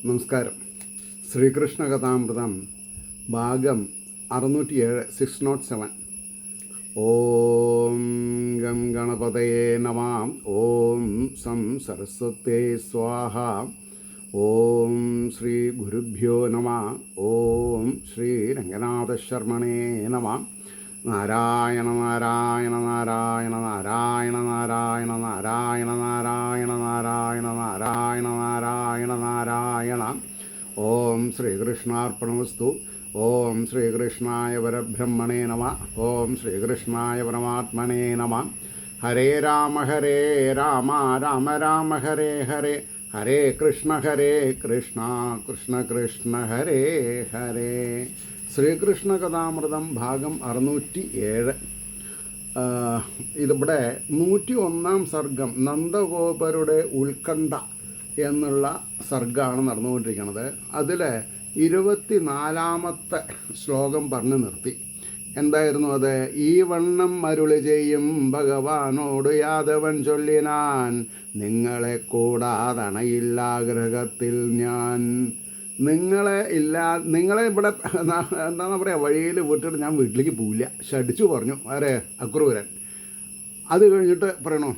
നമസ്കാരം. ശ്രീകൃഷ്ണ കഥാമൃതം ഭാഗം 607 607. ഓം ഗം ഗണപതയേ നമഃ. ഓം സം സരസ്വത്യേ സ്വാഹ. ഓം ശ്രീ ഗുരുഭ്യോ നമഃ. ഓം ശ്രീ രംഗനാഥശർമ്മണേ നമഃ. നാരായണ നാരായണ നാരായണ നാരായണ നാരായണ നാരായണ നാരായണ നാരായണ നാരായണ നാരായണ നാരായണ. ഓം ശ്രീകൃഷ്ണാർപ്പണമസ്തു. ഓം ശ്രീകൃഷ്ണായ പരബ്രഹ്മണേ നമഃ. ഓം ശ്രീകൃഷ്ണായ പരമാത്മനേ നമഃ. ഹരേ രാമ രാമ രാമ ഹരേ ഹരേ, ഹരേ കൃഷ്ണ കൃഷ്ണ കൃഷ്ണ ഹരേ ഹരേ. ശ്രീകൃഷ്ണ കഥാമൃതം ഭാഗം 607. ഇതിവിടെ 101 സർഗം നന്ദഗോപരുടെ ഉത്കണ്ഠ എന്നുള്ള സർഗമാണ് നടന്നുകൊണ്ടിരിക്കുന്നത്. അതിൽ 24ാമത്തെ ശ്ലോകം പറഞ്ഞു നിർത്തി. എന്തായിരുന്നു അത്? ഈ വണ്ണം അരുളി ചെയ്യും ഭഗവാനോട് യാദവൻ ചൊല്ലിനാൻ, നിങ്ങളെ കൂടാതണയില്ല ഗൃഹത്തിൽ ഞാൻ. നിങ്ങളെ ഇവിടെ എന്താണെന്ന് പറയുക, വഴിയിൽ വിട്ടിട്ട് ഞാൻ വീട്ടിലേക്ക് പോവില്ല. ഷടിച്ചു പറഞ്ഞു ആരെ? അക്രൂരൻ. അത് കഴിഞ്ഞിട്ട് പറയണോ,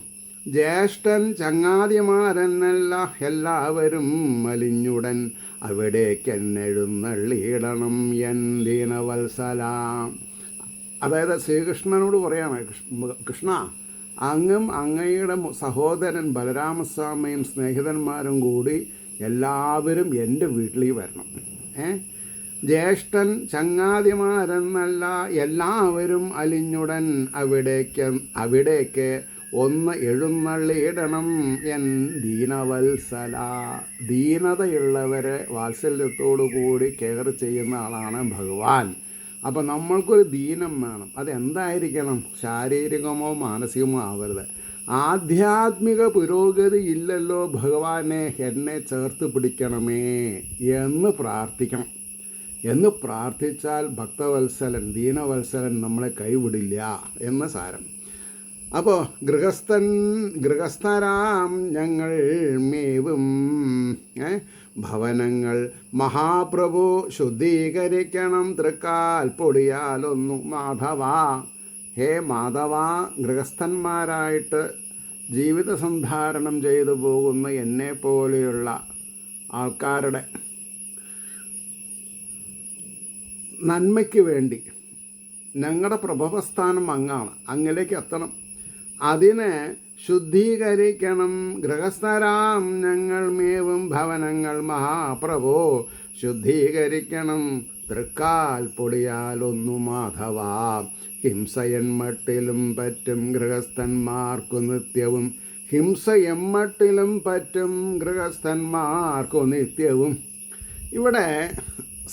ജ്യേഷ്ഠൻ ചങ്ങാതിമാരെന്നല്ല എല്ലാവരും മലിഞ്ഞുടൻ അവിടേക്കെന്നെഴുന്നള്ളിയിടണം എൻ ദീനവത്സലാം. അതായത് ശ്രീകൃഷ്ണനോട് പറയാണ്, കൃഷ്ണ, അങ്ങും അങ്ങയുടെ സഹോദരൻ ബലരാമസ്വാമിയും സ്നേഹിതന്മാരും കൂടി എല്ലാവരും എൻ്റെ വീട്ടിലേക്ക് വരണം. ജ്യേഷ്ഠൻ ചങ്ങാതിമാരെന്നല്ല എല്ലാവരും അലിഞ്ഞുടൻ അവിടേക്ക് ഒന്ന് എഴുന്നള്ളിയിടണം എൻ ദീനവത്സല. ദീനതയുള്ളവരെ വാത്സല്യത്തോടു കൂടി കെയർ ചെയ്യുന്ന ആളാണ് ഭഗവാൻ. അപ്പം നമ്മൾക്കൊരു ദീനം വേണം. അതെന്തായിരിക്കണം? ശാരീരികമോ മാനസികമോ ആവരുത്. ആധ്യാത്മിക പുരോഗതി ഇല്ലല്ലോ ഭഗവാനെ, എന്നെ ചേർത്ത് പിടിക്കണമേ എന്ന് പ്രാർത്ഥിക്കണം. എന്ന് പ്രാർത്ഥിച്ചാൽ ഭക്തവത്സലൻ ദീനവത്സലൻ നമ്മളെ കൈവിടില്ല എന്ന് സാരം. അപ്പോൾ ഗൃഹസ്ഥരാം ഞങ്ങൾ മേവും ഭവനങ്ങൾ മഹാപ്രഭു ശുദ്ധീകരിക്കണം തൃക്കാൽ പൊടിയാലൊന്നു മാധവ. ഹേ മാധവ, ഗൃഹസ്ഥന്മാരായിട്ട് ജീവിത സന്ധാരണം ചെയ്തു പോകുന്ന എന്നെ പോലെയുള്ള ആൾക്കാരുടെ നന്മയ്ക്ക് വേണ്ടി ഞങ്ങളുടെ പ്രഭവസ്ഥാനം അങ്ങാണ്, അങ്ങിലേക്ക് എത്തണം. അതിനെ ശുദ്ധീകരിക്കണം. ഗൃഹസ്ഥരാം ഞങ്ങൾ മേവും ഭവനങ്ങൾ മഹാപ്രഭോ ശുദ്ധീകരിക്കണം തൃക്കാൽ പൊടിയാലൊന്നു മാധവ. ഹിംസയെമ്മട്ടിലും പറ്റും ഗൃഹസ്ഥന്മാർക്കു നിത്യവും. ഹിംസയെമ്മട്ടിലും പറ്റും ഗൃഹസ്ഥന്മാർക്കു നിത്യവും. ഇവിടെ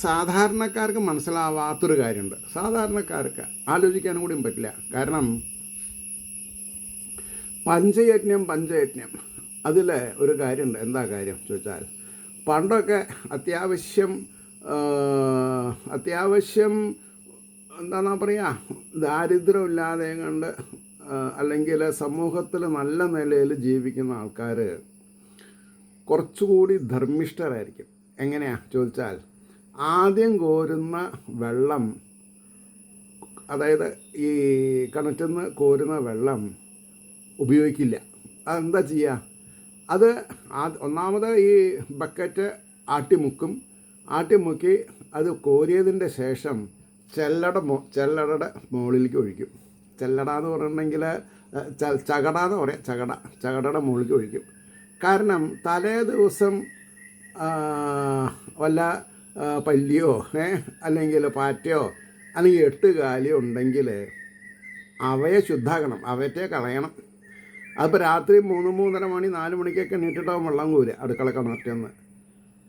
സാധാരണക്കാർക്ക് മനസ്സിലാവാത്തൊരു കാര്യമുണ്ട്. സാധാരണക്കാർക്ക് ആലോചിക്കാനും കൂടിയും പറ്റില്ല. കാരണം പഞ്ചയജ്ഞം അതിൽ ഒരു കാര്യമുണ്ട്. എന്താ കാര്യം ചോദിച്ചാൽ, പണ്ടൊക്കെ അത്യാവശ്യം എന്താണെന്നാ പറയുക, ദാരിദ്ര്യമില്ലാതെ കണ്ട് അല്ലെങ്കിൽ സമൂഹത്തിൽ നല്ല നിലയിൽ ജീവിക്കുന്ന ആൾക്കാർ കുറച്ചുകൂടി ധർമ്മിഷ്ഠരായിരിക്കും. എങ്ങനെയാ ചോദിച്ചാൽ, ആദ്യം കോരുന്ന വെള്ളം, അതായത് ഈ കിണറ്റിൽ നിന്ന് കോരുന്ന വെള്ളം ഉപയോഗിക്കില്ല. അതെന്താ ചെയ്യുക? അത് ഒന്നാമത് ഈ ബക്കറ്റ് ആട്ടിമുക്കി അത് കോരിയതിൻ്റെ ശേഷം ചെല്ലടയുടെ മുകളിലേക്ക് ഒഴിക്കും. ചെല്ലട എന്ന് പറഞ്ഞിട്ടുണ്ടെങ്കിൽ ചകട എന്ന് പറയാം. ചകടയുടെ മുകളിലേക്ക് ഒഴിക്കും. കാരണം തലേ ദിവസം വല്ല പല്ലിയോ അല്ലെങ്കിൽ പാറ്റയോ അല്ലെങ്കിൽ 8 കാലിയോ ഉണ്ടെങ്കിൽ അവയെ ശുദ്ധാക്കണം, അവയെ കളയണം. അതിപ്പോൾ രാത്രി 3-3:30 മണി 4 മണിക്കൊക്കെ എണീറ്റിട്ടാവും വെള്ളം കോരുക അടുക്കള കിണറ്റിന്ന്.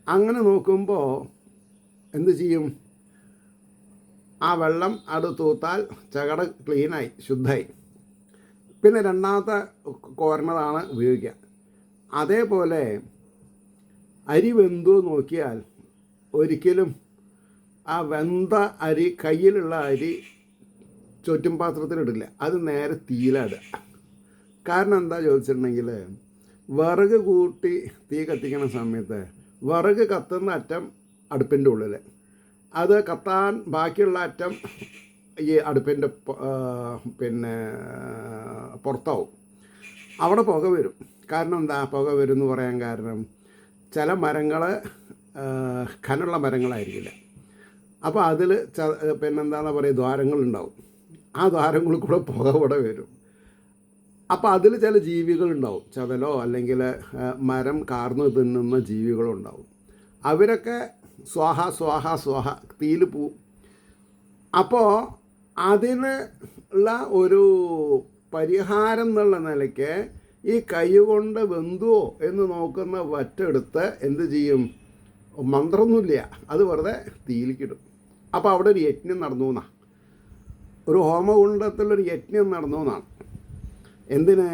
അങ്ങനെ നോക്കുമ്പോൾ എന്ത് ചെയ്യും? ആ വെള്ളം അത് തൂത്താൽ ചകട ക്ലീനായി, ശുദ്ധമായി. പിന്നെ രണ്ടാമത്തെ കോരണതാണ് ഉപയോഗിക്കുക. അതേപോലെ അരി വെന്തു നോക്കിയാൽ ഒരിക്കലും ആ വെന്ത അരി, കയ്യിലുള്ള അരി ചുറ്റും പാത്രത്തിലിടില്ല. അത് നേരെ തീയിലിടുക. കാരണം എന്താ ചോദിച്ചിട്ടുണ്ടെങ്കിൽ, വിറക് കൂട്ടി തീ കത്തിക്കുന്ന സമയത്ത് വിറക് കത്തുന്ന അറ്റം അടുപ്പിൻ്റെ ഉള്ളിൽ, അത് കത്താൻ ബാക്കിയുള്ള അറ്റം ഈ അടുപ്പിൻ്റെ പിന്നെ പുറത്താവും. അവിടെ പുക വരും. കാരണം എന്താ പുക വരും എന്ന് പറയാൻ കാരണം, ചില മരങ്ങൾ കനുള്ള മരങ്ങളായിരിക്കില്ല. അപ്പോൾ അതിൽ പിന്നെന്താണെന്ന് പറയുക ദ്വാരങ്ങളുണ്ടാവും. ആ ദ്വാരങ്ങളിൽ കൂടെ പുക ഇവിടെ വരും. അപ്പോൾ അതിൽ ചില ജീവികളുണ്ടാവും, ചതലോ അല്ലെങ്കിൽ മരം കാർന്ന് തിന്നുന്ന ജീവികളുണ്ടാവും. അവരൊക്കെ സ്വാഹ സ്വാഹ സ്വാഹ തീയിൽ പോവും. അപ്പോൾ അതിനുള്ള ഒരു പരിഹാരം എന്നുള്ള നിലയ്ക്ക് ഈ കൈ കൊണ്ട് വെന്തുവോ എന്ന് നോക്കുന്ന വറ്റെടുത്ത് എന്ത് ചെയ്യും, മന്ത്രമൊന്നുമില്ല, അത് വെറുതെ തീയിലേക്കിടും. അപ്പോൾ അവിടെ ഒരു യജ്ഞം നടന്നു എന്നാണ്, ഒരു ഹോമകുണ്ടത്തിലൊരു യജ്ഞം നടന്നു എന്നാണ്. എന്തിന്?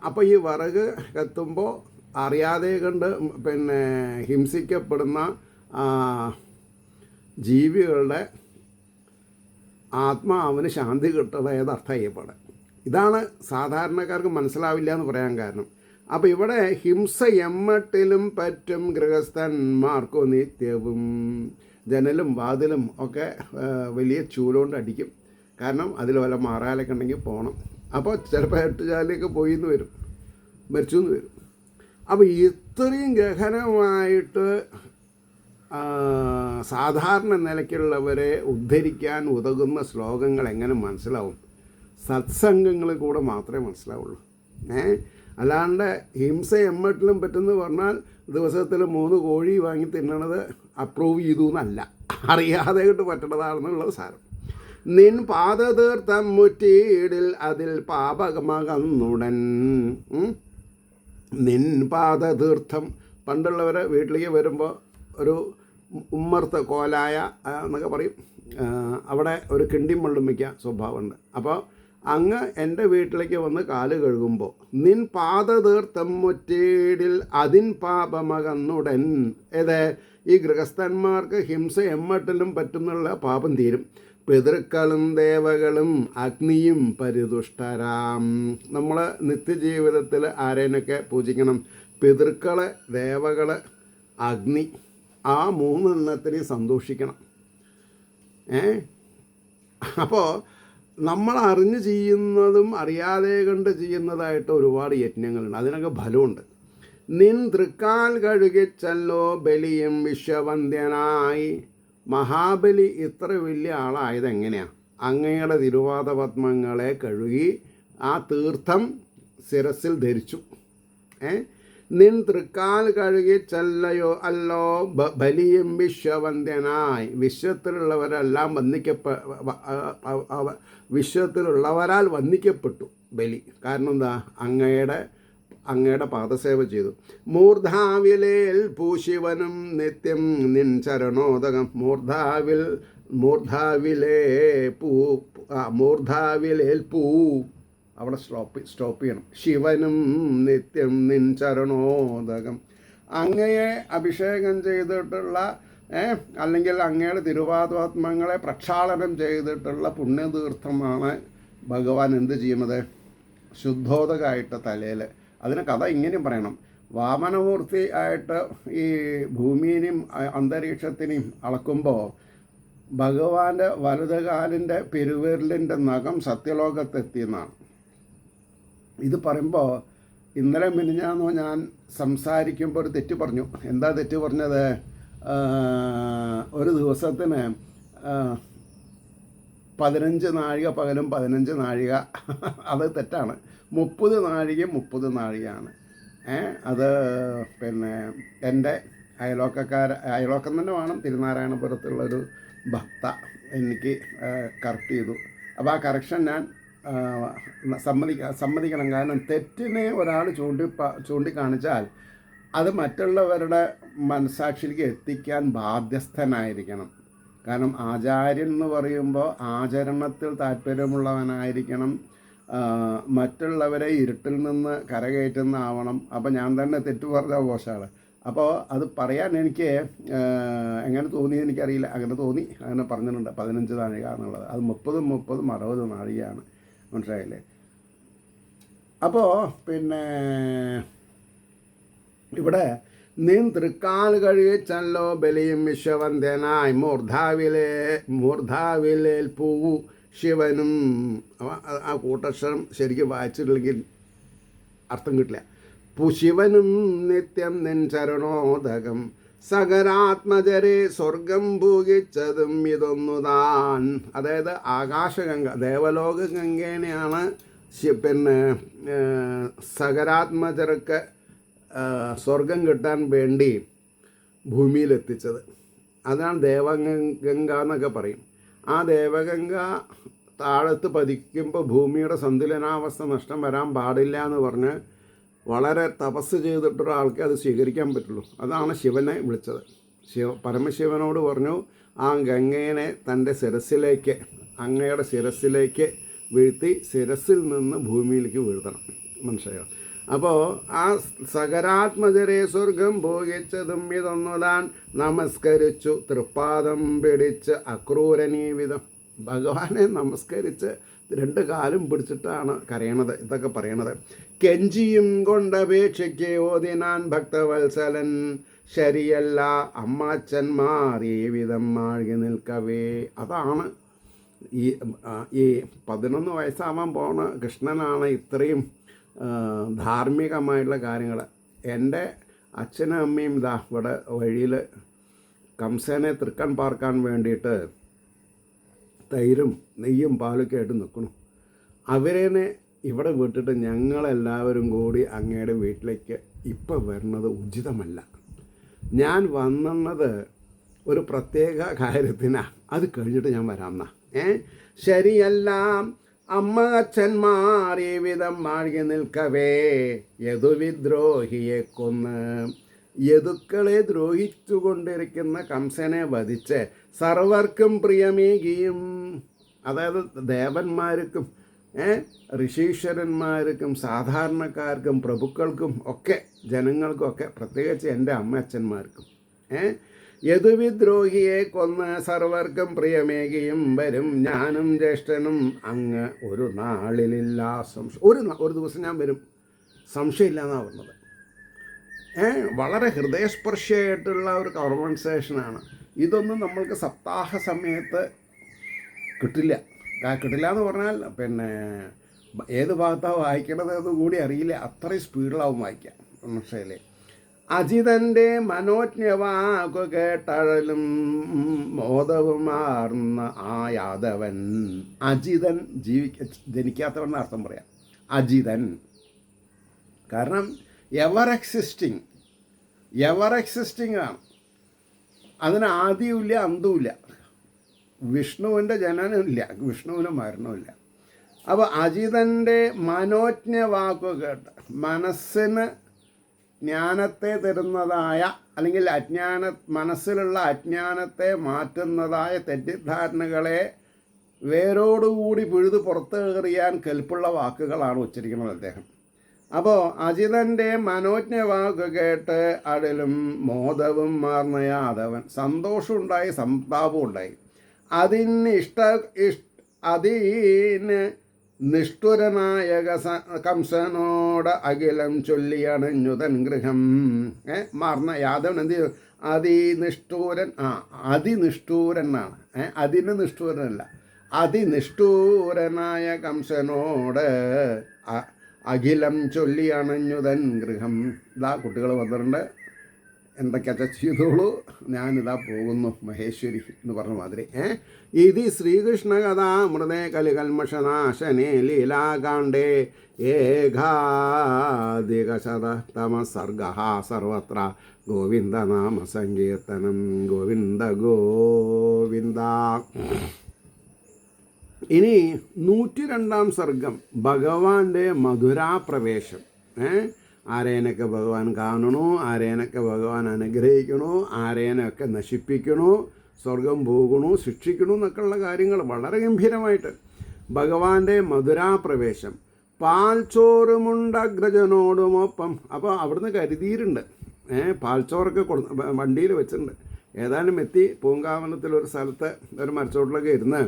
അപ്പോൾ ഈ വിറക് കത്തുമ്പോൾ അറിയാതെ കണ്ട് പിന്നെ ഹിംസിക്കപ്പെടുന്ന ജീവികളുടെ ആത്മാവിന് ശാന്തി കിട്ടുന്നത് ഏതർത്ഥം ചെയ്യപ്പെടുക. ഇതാണ് സാധാരണക്കാർക്ക് മനസ്സിലാവില്ല എന്ന് പറയാൻ കാരണം. അപ്പോൾ ഇവിടെ ഹിംസ എമ്മട്ടിലും പറ്റും ഗൃഹസ്ഥന്മാർക്കോ നിത്യവും. ജനലും വാതിലും ഒക്കെ വലിയ ചൂലുകൊണ്ട് അടിക്കും. കാരണം അതിൽ വല്ല മാറാലൊക്കെ ഉണ്ടെങ്കിൽ പോകണം. അപ്പോൾ ചിലപ്പോൾ എട്ടുചാലിയൊക്കെ പോയി എന്ന് വരും, മരിച്ചു എന്ന് വരും. അപ്പോൾ ഇത്രയും ഗഹനമായിട്ട് സാധാരണ നിലയ്ക്കുള്ളവരെ ഉദ്ധരിക്കാൻ ഉതകുന്ന ശ്ലോകങ്ങൾ എങ്ങനെ മനസ്സിലാവും? സത്സംഗങ്ങളിൽ കൂടെ മാത്രമേ മനസ്സിലാവുള്ളൂ. അല്ലാണ്ട് ഹിംസ എമ്മട്ടിലും പറ്റുമെന്ന് പറഞ്ഞാൽ ദിവസത്തിൽ 3 കോഴി വാങ്ങി തിന്നണത് അപ്രൂവ് ചെയ്തു എന്നല്ല, അറിയാതെ കൊണ്ട് പറ്റണതാണെന്നുള്ളത് സാരം. നിൻ പാദതീർത്ഥം മുറ്റീടിൽ അതിൽ പാപകമകന്നുടൻ. നിൻ പാദതീർത്ഥം, പണ്ടുള്ളവർ വീട്ടിലേക്ക് വരുമ്പോൾ ഒരു ഉമ്മർത്ത് കോലായ എന്നൊക്കെ പറയും, അവിടെ ഒരു കിണ്ടിയും വെള്ളം വയ്ക്കാൻ സ്വഭാവമുണ്ട്. അപ്പോൾ അങ്ങ് എൻ്റെ വീട്ടിലേക്ക് വന്ന് കാല് കഴുകുമ്പോൾ നിൻ പാദതീർത്ഥം മുറ്റീടിൽ അതിൻ പാപമകന്നുടൻ. ഈ ഗൃഹസ്ഥന്മാർക്ക് ഹിംസ എമ്മട്ടിലും പറ്റുന്നുള്ള പാപം തീരും. പിതൃക്കളും ദേവകളും അഗ്നിയും പരിതുഷ്ടരാം. നമ്മൾ നിത്യജീവിതത്തിൽ ആരേനൊക്കെ പൂജിക്കണം? പിതൃക്കളെ, ദേവകളെ, അഗ്നി, ആ 3 എണ്ണത്തിനെയും സന്തോഷിക്കണം. അപ്പോൾ നമ്മൾ അറിഞ്ഞ് ചെയ്യുന്നതും അറിയാതെ കണ്ട് ചെയ്യുന്നതായിട്ട് ഒരുപാട് യജ്ഞങ്ങളുണ്ട്, അതിനൊക്കെ ഫലമുണ്ട്. നിൻ തൃക്കാൽ കഴുകിച്ചല്ലോ ബലിയും വിശ്വവന്ദ്യനായി. മഹാബലി ഇത്ര വലിയ ആളായത് എങ്ങനെയാണ്? അങ്ങയുടെ തിരുവാതപത്മങ്ങളെ കഴുകി ആ തീർത്ഥം ശിരസിൽ ധരിച്ചു. നിൻ തൃക്കാൽ കഴുകി ചല്ലയോ അല്ലോ ബലിയും വിശ്വവന്ദ്യനായി. വിശ്വത്തിലുള്ളവരെല്ലാം വിശ്വത്തിലുള്ളവരാൽ വന്ദിക്കപ്പെട്ടു ബലി. കാരണം എന്താ? അങ്ങയുടെ പാദസേവ ചെയ്തു. മൂർധാവിലേൽ പൂശിവനും നിത്യം നിൻ ചരണോദകം. മൂർധാവിലേൽ പൂ, അവിടെ സ്റ്റോപ്പ് ചെയ്യണം. ശിവനും നിത്യം നിൻ ചരണോദകം. അങ്ങയെ അഭിഷേകം ചെയ്തിട്ടുള്ള അല്ലെങ്കിൽ അങ്ങയുടെ തിരുവാതാത്മങ്ങളെ പ്രക്ഷാളനം ചെയ്തിട്ടുള്ള പുണ്യതീർത്ഥമാണ് ഭഗവാൻ എന്ത് ചെയ്യുന്നത്? ശുദ്ധോദകമായിട്ട് തലയിൽ. അതിന് കഥ ഇങ്ങനെയും പറയണം. വാമനമൂർത്തി ആയിട്ട് ഈ ഭൂമിയെയും അന്തരീക്ഷത്തിനെയും അളക്കുമ്പോൾ ഭഗവാന്റെ വലതുകാലിൻ്റെ പെരുവിരലിൻ്റെ നഖം സത്യലോകത്തെത്തിയെന്നാണ്. ഇത് പറയുമ്പോൾ ഇന്നലെ മിനിഞ്ഞാന്നോ ഞാൻ സംസാരിക്കുമ്പോൾ ഒരു തെറ്റ് പറഞ്ഞു. എന്താ തെറ്റ് പറഞ്ഞത്? ഒരു ദിവസത്തിന് 15 നാഴിക പകലും 15 നാഴിക, അത് തെറ്റാണ്. 30 നാഴികയും 30 നാഴികയാണ്. അത് പിന്നെ എൻ്റെ അയലോക്കം തന്നെ വേണം, തിരുനാരായണപുരത്തുള്ളൊരു ഭക്ത എനിക്ക് കറക്റ്റ് ചെയ്തു. അപ്പോൾ ആ കറക്ഷൻ ഞാൻ സമ്മതിക്കണം. കാരണം തെറ്റിനെ ഒരാൾ ചൂണ്ടിക്കാണിച്ചാൽ അത് മറ്റുള്ളവരുടെ മനസ്സാക്ഷിയിലേക്ക് എത്തിക്കാൻ ബാധ്യസ്ഥനായിരിക്കണം. കാരണം ആചാര്യൻ എന്ന് പറയുമ്പോൾ ആചരണത്തിൽ താല്പര്യമുള്ളവനായിരിക്കണം, മറ്റുള്ളവരെ ഇരുട്ടിൽ നിന്ന് കരകയറ്റുന്നതാവണം. അപ്പോൾ ഞാൻ തന്നെ തെറ്റു പറഞ്ഞ മോശമാണ്. അപ്പോൾ അത് പറയാൻ എനിക്ക് എങ്ങനെ തോന്നിയെന്ന് എനിക്കറിയില്ല. അങ്ങനെ തോന്നി, അങ്ങനെ പറഞ്ഞിട്ടുണ്ട് 15 നാഴിക എന്നുള്ളത്. അത് 30 60 നാഴികയാണ്. മനസ്സിലായില്ലേ? അപ്പോൾ പിന്നെ ഇവിടെ നിൻ തൃക്കാൽ കഴിച്ചല്ലോ ബലിയും വിശ്വവന്ധ്യനായി മൂർധാവിലേൽപ്പൂ ശിവനും. ആ കൂട്ടക്ഷരം ശരിക്കും വായിച്ചിട്ടില്ലെങ്കിൽ അർത്ഥം കിട്ടില്ല. ശിവനും നിത്യം നിൻ ചരണോദകം സകരാത്മജരെ സ്വർഗം ഭൂകിച്ചതും ഇതൊന്നുതാൻ. അതായത് ആകാശഗംഗ, ദേവലോക ഗംഗേനെയാണ് പിന്നെ സകരാത്മജർക്ക് സ്വർഗം കിട്ടാൻ വേണ്ടി ഭൂമിയിലെത്തിച്ചത്. അതാണ് ദേവഗംഗ എന്നൊക്കെ പറയും. ആ ദേവഗംഗ താഴത്ത് പതിക്കുമ്പോൾ ഭൂമിയുടെ സന്തുലനാവസ്ഥ നഷ്ടം വരാൻ പാടില്ല എന്ന് പറഞ്ഞ് വളരെ തപസ് ചെയ്തിട്ടൊരാൾക്ക് അത് സ്വീകരിക്കാൻ പറ്റുള്ളൂ. അതാണ് ശിവനെ വിളിച്ചത്. പരമശിവനോട് പറഞ്ഞു, ആ ഗംഗേനെ തൻ്റെ ശിരസ്സിലേക്ക്, അങ്ങയുടെ ശിരസ്സിലേക്ക് വീഴ്ത്തി ശിരസ്സിൽ നിന്ന് ഭൂമിയിലേക്ക് വീഴ്ത്തണം. മനസ്സിലായോ? അപ്പോൾ ആ സകരാത്മജരെ സ്വർഗം ഭോഗിച്ചതും ഇതൊന്നുതാൻ നമസ്കരിച്ചു തൃപ്പാദം പിടിച്ച് അക്രൂരനീ വിധം. ഭഗവാനെ നമസ്കരിച്ച് 2 കാലും പിടിച്ചിട്ടാണ് കരയണത്, ഇതൊക്കെ പറയണത്. കെഞ്ചിയും കൊണ്ടപേക്ഷയ്ക്ക് ഓതിനാൻ ഭക്തവത്സലൻ ശരിയല്ല അമ്മാച്ചന്മാർ ഈ വിധം മാഴി നിൽക്കവേ. അതാണ് ഈ 11 വയസ്സാവാൻ പോണ കൃഷ്ണനാണ് ഇത്രയും ധാർമ്മികമായിട്ടുള്ള കാര്യങ്ങൾ. എൻ്റെ അച്ഛനും അമ്മയും ഇതാ ഇവിടെ വഴിയിൽ കംസനെ തൃക്കൺ പാർക്കാൻ വേണ്ടിയിട്ട് തൈരും നെയ്യും പാലൊക്കെ ആയിട്ട് നിൽക്കണം. അവരേനെ ഇവിടെ വിട്ടിട്ട് ഞങ്ങളെല്ലാവരും കൂടി അങ്ങയുടെ വീട്ടിലേക്ക് ഇപ്പം വരുന്നത് ഉചിതമല്ല. ഞാൻ വന്നത് ഒരു പ്രത്യേക കാര്യത്തിനാണ്, അത് കഴിഞ്ഞിട്ട് ഞാൻ വരാമെന്നാ. ശരിയല്ല അമ്മ അച്ഛന്മാർ ഈ വിധം മാഴി നിൽക്കവേ യദുവിദ്രോഹിയെ കൊന്ന്. യദുക്കളെ ദ്രോഹിച്ചു കൊണ്ടിരിക്കുന്ന കംസനെ വധിച്ച് സർവർക്കും പ്രിയമേകിയും, അതായത് ദേവന്മാർക്കും ഋഷീശ്വരന്മാർക്കും സാധാരണക്കാർക്കും പ്രഭുക്കൾക്കും ഒക്കെ ജനങ്ങൾക്കൊക്കെ, പ്രത്യേകിച്ച് എൻ്റെ അമ്മ അച്ഛന്മാർക്കും യദുവിദ്രോഹിയെ കൊന്ന് സർവർക്കും പ്രിയമേകിയും വരും ഞാനും ജ്യേഷ്ഠനും അങ്ങ് ഒരു നാളിലില്ല സംശയം. ഒരു ദിവസം ഞാൻ വരും, സംശയമില്ല എന്നാണ് പറഞ്ഞത്. വളരെ ഹൃദയസ്പർശിയായിട്ടുള്ള ഒരു കോൺവെർസേഷനാണ്. ഇതൊന്നും നമ്മൾക്ക് സപ്താഹ സമയത്ത് കിട്ടില്ല എന്ന് പറഞ്ഞാൽ പിന്നെ ഏത് ഭാഗത്താണ് വായിക്കണത് എന്നുകൂടി അറിയില്ല, അത്രയും സ്പീഡിലാവും വായിക്കാം. മനസ്സിലെ അജിതൻ്റെ മനോജ്ഞവാക്കു കേട്ടഴലും മോദവുമാർന്ന ആ യാദവൻ. അജിതൻ ജനിക്കാത്തവൻ അർത്ഥം പറയാം. അജിതൻ കാരണം എവർ എക്സിസ്റ്റിംഗ് ആണ്. അതിന് ആദിയുമില്ല അന്തവുമില്ല. വിഷ്ണുവിൻ്റെ ജനനമില്ല, വിഷ്ണുവിന് മരണമില്ല. അപ്പോൾ അജിതൻ്റെ മനോജ്ഞ വാക്കു കേട്ട്, മനസ്സിന് ജ്ഞാനത്തെ തരുന്നതായ അല്ലെങ്കിൽ മനസ്സിലുള്ള അജ്ഞാനത്തെ മാറ്റുന്നതായ തെറ്റിദ്ധാരണകളെ വേരോടുകൂടി പിഴുത് പുറത്തെറിയാൻ കെൽപ്പുള്ള വാക്കുകളാണ് ഉച്ചരിക്കുന്നത് അദ്ദേഹം. അപ്പോൾ അജിതൻ്റെ മനോജ്ഞ വാക്ക് കേട്ട് അടലും മോദവും മാർന്ന യാദവൻ. സന്തോഷമുണ്ടായി, സന്താപവും ഉണ്ടായി. അതിന് നിഷ്ഠുരനായ കംസനോട് അഖിലം ചൊല്ലിയണഞ്ഞുതൻ ഗൃഹം. മാർന്ന യാദവൻ എന്ത് ചെയ്തു? അതിനിഷ്ഠൂരനാണ്. അതിന് നിഷ്ഠൂരനല്ല, അതിനിഷ്ഠൂരനായ കംസനോട് അഖിലം ചൊല്ലി അണഞ്ഞുതൻ ഗൃഹം. ഇതാ കുട്ടികൾ വന്നിട്ടുണ്ട്, എന്തൊക്കെ ചെയ്തോളൂ, ഞാനിതാ പോകുന്നു മഹേശ്വരി എന്ന് പറഞ്ഞ മാതിരി. ഇത് ശ്രീകൃഷ്ണ കഥാമൃതേ കലികൽമഷനാശനേ ലീലാകാണ്ഡേ ഏകാധികശതമ സർഗ സർവത്ര ഗോവിന്ദനാമ സങ്കീർത്തനം. ഗോവിന്ദ ഗോവിന്ദ. ഇനി 102-ാം സർഗം ഭഗവാന്റെ മധുരാപ്രവേശം. ആരേനൊക്കെ ഭഗവാൻ കാണണു, ആരേനൊക്കെ ഭഗവാൻ അനുഗ്രഹിക്കണു, ആരേനൊക്കെ നശിപ്പിക്കണു, സ്വർഗം പോകണു, ശിക്ഷിക്കണു എന്നൊക്കെയുള്ള കാര്യങ്ങൾ വളരെ ഗംഭീരമായിട്ട് ഭഗവാന്റെ മധുരാപ്രവേശം. പാൽച്ചോറുമുണ്ടഗ്രജനോടുമൊപ്പം. അപ്പോൾ അവിടുന്ന് കരുതിയിട്ടുണ്ട്, പാൽച്ചോറൊക്കെ വണ്ടിയിൽ വെച്ചിട്ടുണ്ട്. ഏതായാലും എത്തി പൂങ്കാവനത്തിലൊരു സ്ഥലത്ത് ഒരു മരച്ചോട്ടിലൊക്കെ ഇരുന്ന്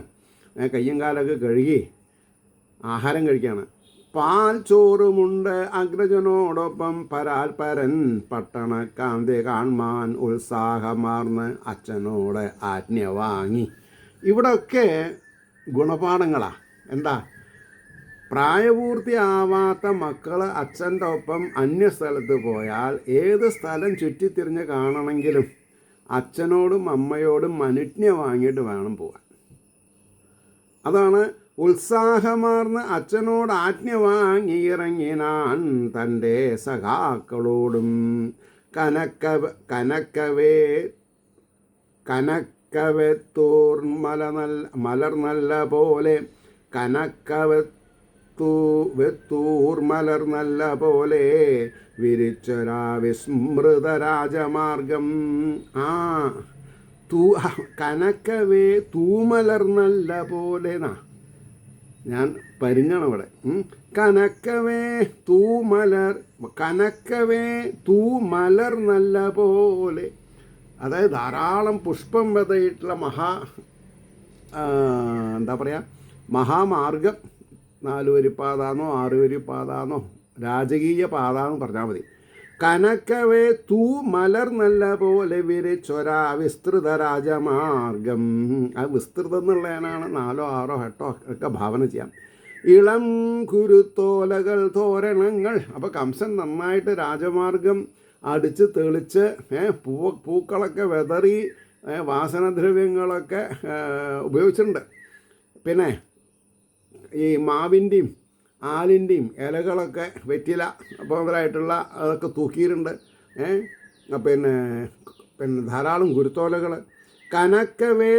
കയ്യും കാലൊക്കെ കഴുകി ആഹാരം കഴിക്കുകയാണ്. പാൽ ചോറുമുണ്ട് അഗ്രജനോടൊപ്പം പരാൽപരൻ പട്ടണക്കാന്തി കാൺമാൻ ഉത്സാഹമാർന്ന് അച്ഛനോട് ആജ്ഞ വാങ്ങി. ഇവിടെയൊക്കെ ഗുണപാഠങ്ങളാണ്. എന്താ? പ്രായപൂർത്തിയാവാത്ത മക്കൾ അച്ഛൻ്റെ ഒപ്പം അന്യസ്ഥലത്ത് പോയാൽ ഏത് സ്ഥലം ചുറ്റിത്തിരിഞ്ഞ് കാണണമെങ്കിലും അച്ഛനോടും അമ്മയോടും അനുജ്ഞ വാങ്ങിയിട്ട് വേണം പോകാൻ. അതാണ് ഉത്സാഹമാർന്ന് അച്ഛനോട് ആജ്ഞ വാങ്ങിയിറങ്ങിനാൻ തൻ്റെ സഖാക്കളോടും. കനക്കവെത്തൂർ മലർ നല്ല പോലെ വെത്തൂർ മലർ നല്ല പോലെ വിരിച്ചൊരാ വിസ്മൃത രാജമാർഗം. കനക്കവേ തൂമലർ നല്ല പോലെ ഞാൻ പരിങ്ങണം ഇവിടെ. കനക്കവേ തൂമലർ നല്ല പോലെ. അതായത് ധാരാളം പുഷ്പം വിതയിട്ടുള്ള എന്താ പറയുക, മഹാമാർഗം. 4 വരിപ്പാതാന്നോ 6 വരിപ്പാതാന്നോ രാജകീയ പാതാന്ന് പറഞ്ഞാൽ മതി. കനക്കവേ മലർ നല്ല പോലെ വിരിച്ചൊരാ വിസ്തൃത രാജമാർഗം. ആ വിസ്തൃതം എന്നുള്ളതിനാണ് 4 6 8 ഒക്കെ ഭാവന ചെയ്യാം. ഇളം കുരുത്തോലകൾ തോരണങ്ങൾ. അപ്പോൾ കംസൻ നന്നായിട്ട് രാജമാർഗം അടിച്ച് തെളിച്ച് പൂക്കളൊക്കെ വെതറി വാസനദ്രവ്യങ്ങളൊക്കെ ഉപയോഗിച്ചിട്ടുണ്ട്. പിന്നെ ഈ മാവിൻ്റെയും ആലിൻ്റെയും ഇലകളൊക്കെ വെറ്റില പോലെയായിട്ടുള്ള അതൊക്കെ തൂക്കിയിട്ടുണ്ട്. പിന്നെ ധാരാളം കുരുത്തോലകൾ. കനക്കവേ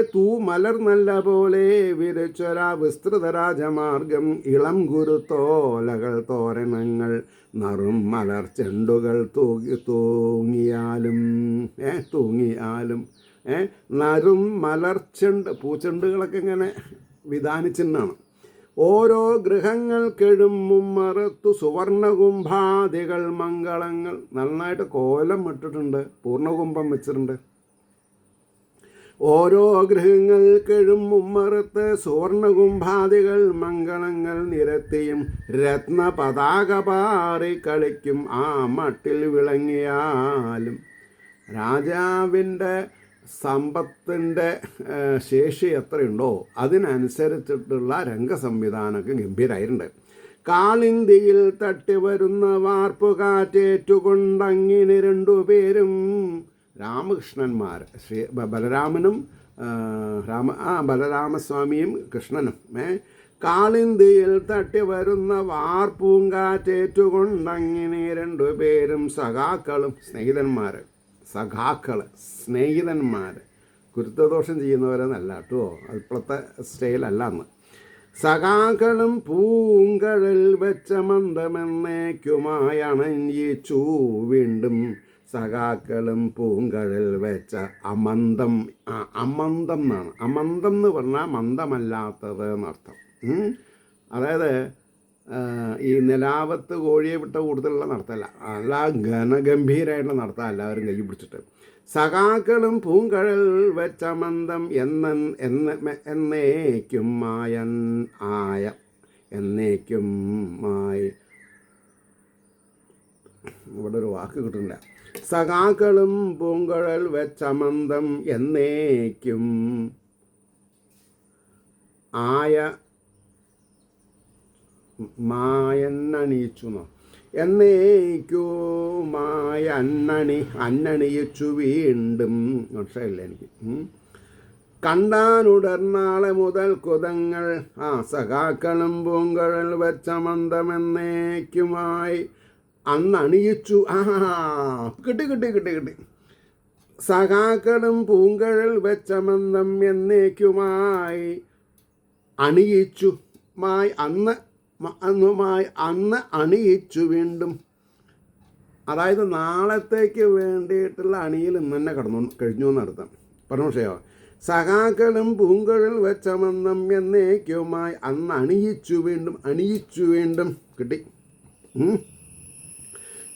മലർ നല്ല പോലെ വിരച്ചൊരാ വിസ്തൃത രാജമാർഗം. ഇളം കുരുത്തോലകൾ തോരണങ്ങൾ നറും മലർ ചെണ്ടുകൾ തൂങ്ങിയാലും നറും മലർച്ചെണ്ട് പൂച്ചെണ്ടുകളൊക്കെ ഇങ്ങനെ വിധാനിച്ചെന്നാണ്. ഓരോ ഗൃഹങ്ങൾക്കെഴും മുമ്മറത്തു സുവർണകുംഭാദികൾ മംഗളങ്ങൾ. നന്നായിട്ട് കോലം ഇട്ടിട്ടുണ്ട്, പൂർണ്ണകുംഭം വെച്ചിട്ടുണ്ട്. ഓരോ ഗൃഹങ്ങൾക്കെഴും മുമ്മറത്ത് സുവർണകുംഭാദികൾ മംഗളങ്ങൾ നിരത്തിയും രത്ന പതാക പാറി കളിക്കും ആ മട്ടിൽ വിളങ്ങിയാലും. രാജാവിൻ്റെ സമ്പത്തിൻ്റെ ശേഷി എത്രയുണ്ടോ അതിനനുസരിച്ചിട്ടുള്ള രംഗസംവിധാനമൊക്കെ ഗംഭീരമായിട്ടുണ്ട്. കാളിന്തിയിൽ തട്ടി വരുന്ന വാർപ്പുകാറ്റേറ്റുകൊണ്ടങ്ങിന് 2 പേരും രാമകൃഷ്ണന്മാർ, ബലരാമനും ബലരാമസ്വാമിയും കൃഷ്ണനും. കാളിന്തിയിൽ തട്ടി വരുന്ന വാർപ്പൂങ്കാറ്റേറ്റുകൊണ്ടങ്ങിനെ 2 പേരും സഖാക്കളും സ്നേഹിതന്മാർ. കുരുത്തദോഷം ചെയ്യുന്നവരെന്നല്ല കേട്ടോ, ഇപ്പോഴത്തെ സ്റ്റൈലല്ല അന്ന്. സഖാക്കളും പൂങ്കഴൽ വെച്ച മന്ദമെന്നേക്കുമായി അണഞ്ഞിച്ചു വീണ്ടും. സഖാക്കളും പൂങ്കഴൽ വെച്ച അമന്തം എന്നാണ്. അമന്തം എന്ന് പറഞ്ഞാൽ മന്ദമല്ലാത്തത് എന്നർത്ഥം. അതായത് ഈ നിലാവത്ത് കോഴിയെ വിട്ട കൂടുതലുള്ള നടത്തമല്ല, അല്ല ഘനഗംഭീരമായിട്ടുള്ള നടത്താം എല്ലാവരും കൈ പിടിച്ചിട്ട്. സഖാക്കളും പൂങ്കഴൽ വെച്ച മന്ദം എന്നേക്കുമായി ഇവിടെ ഒരു വാക്ക് കിട്ടുന്നില്ല. സഖാക്കളും പൂങ്കഴൽ വെച്ച മന്ദം എന്നേക്കും ആയ മായന്നണിയിച്ചു എന്നേക്കുമായ അന്നണിയിച്ചു വീണ്ടും. മനസ്സിലായില്ല എനിക്ക്. കണ്ടാനുടർനാളെ മുതൽ കുതങ്ങൾ സഖാക്കളും പൂങ്കഴൽ വെച്ച മന്ദമെന്നേക്കുമായി അന്നണിയിച്ചു. കിട്ടി. സഖാക്കളും പൂങ്കഴൽ വെച്ച മന്ദം എന്നേക്കുമായി അണിയിച്ചു അന്ന് അണിയിച്ചു വീണ്ടും. അതായത് നാളത്തേക്ക് വേണ്ടിയിട്ടുള്ള അണിയിൽ ഇന്ന് തന്നെ കഴിഞ്ഞു എന്നർത്ഥം. പറഞ്ഞോ. സഖാക്കളും പൂങ്കഴൽ വെച്ച മന്ദം എന്നേക്കുമായി അന്ന് അണിയിച്ചു വീണ്ടും. കിട്ടി.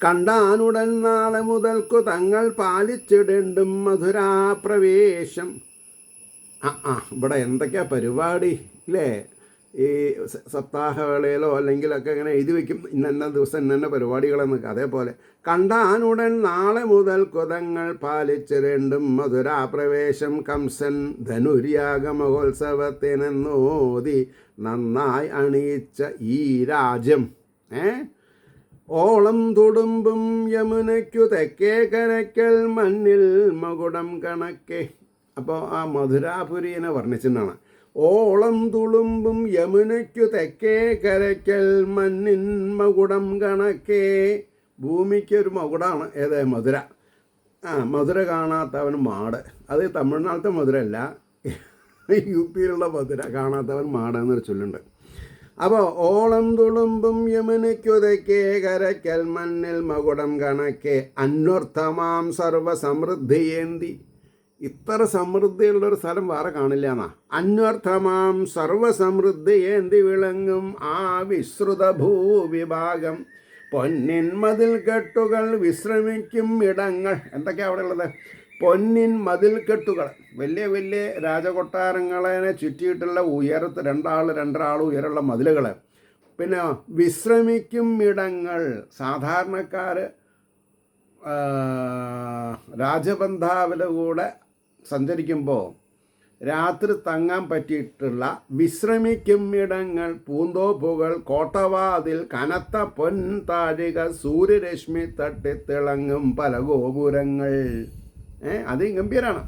കണ്ടാനുടൻ നാളെ മുതൽക്കു തങ്ങൾ പാലിച്ചിടേണ്ടും മധുരാപ്രവേശം. ഇവിടെ എന്തൊക്കെയാ പരിപാടി അല്ലേ? ഈ സപ്താഹവേളയിലോ അല്ലെങ്കിലൊക്കെ ഇങ്ങനെ എഴുതി വയ്ക്കും ഇന്ന ദിവസം ഇന്ന പരിപാടികളെന്നൊക്കെ. അതേപോലെ കണ്ടാനുടൻ നാളെ മുതൽ കുതങ്ങൾ പാലിച്ച് രണ്ടും മധുരാപ്രവേശം കംസൻ ധനുര്യാഗ മഹോത്സവത്തിനെന്നോതി നന്നായി അണിയിച്ച ഈ രാജ്യം ഓളം തുടുമ്പും യമുനയ്ക്കു തെക്കേ കരയ്ക്കൽ മണ്ണിൽ മകുടം കണക്കെ. അപ്പോൾ ആ മധുരാപുരീനെ വർണ്ണിച്ചിട്ടാണ്. ഓളം തുളുമ്പും യമുനയ്ക്കു തെക്കേ കരയ്ക്കൽ മണ്ണിൻ മകുടം കണക്കെ. ഭൂമിക്കൊരു മകുടമാണ് ഏത്? മധുര. മധുര കാണാത്തവൻ മാട്. അത് തമിഴ്നാട്ടിലത്തെ മധുര അല്ല, യു പിയിലുള്ള മധുര. കാണാത്തവൻ മാട് എന്നൊരു ചൊല്ലുണ്ട്. അപ്പോൾ ഓളം തുളുമ്പും യമുനയ്ക്കു തെക്കേ കരയ്ക്കൽ മണ്ണിൽ മകുടം കണക്കെ അന്വർത്ഥമാം സർവസമൃദ്ധിയേന്തി. ഇത്ര സമൃദ്ധിയുള്ളൊരു സ്ഥലം വേറെ കാണില്ല എന്നാ. അന്വർത്ഥമാം സർവസമൃദ്ധിയേന്തി വിളങ്ങും ആ വിശ്രുത ഭൂവിഭാഗം പൊന്നിൻ മതിൽ കെട്ടുകൾ വിശ്രമിക്കും ഇടങ്ങൾ. എന്തൊക്കെയാണ് അവിടെ ഉള്ളത്? പൊന്നിൻ മതിൽ കെട്ടുകൾ, വലിയ വലിയ രാജകൊട്ടാരങ്ങളെ ചുറ്റിയിട്ടുള്ള ഉയരത്ത് രണ്ടാൾ ഉയരമുള്ള മതിലുകൾ. പിന്നെ വിശ്രമിക്കും ഇടങ്ങൾ, സാധാരണക്കാർ രാജബന്ധാവിൻ്റെ കൂടെ സഞ്ചരിക്കുമ്പോൾ രാത്രി തങ്ങാൻ പറ്റിയിട്ടുള്ള വിശ്രമിക്കും ഇടങ്ങൾ, പൂന്തോപ്പുകൾ, കോട്ടവാതിൽ, കനത്ത പൊൻ താഴിക, സൂര്യരശ്മി തട്ടിത്തിളങ്ങും പല ഗോപുരങ്ങൾ. അത് ഗംഭീരമാണ്.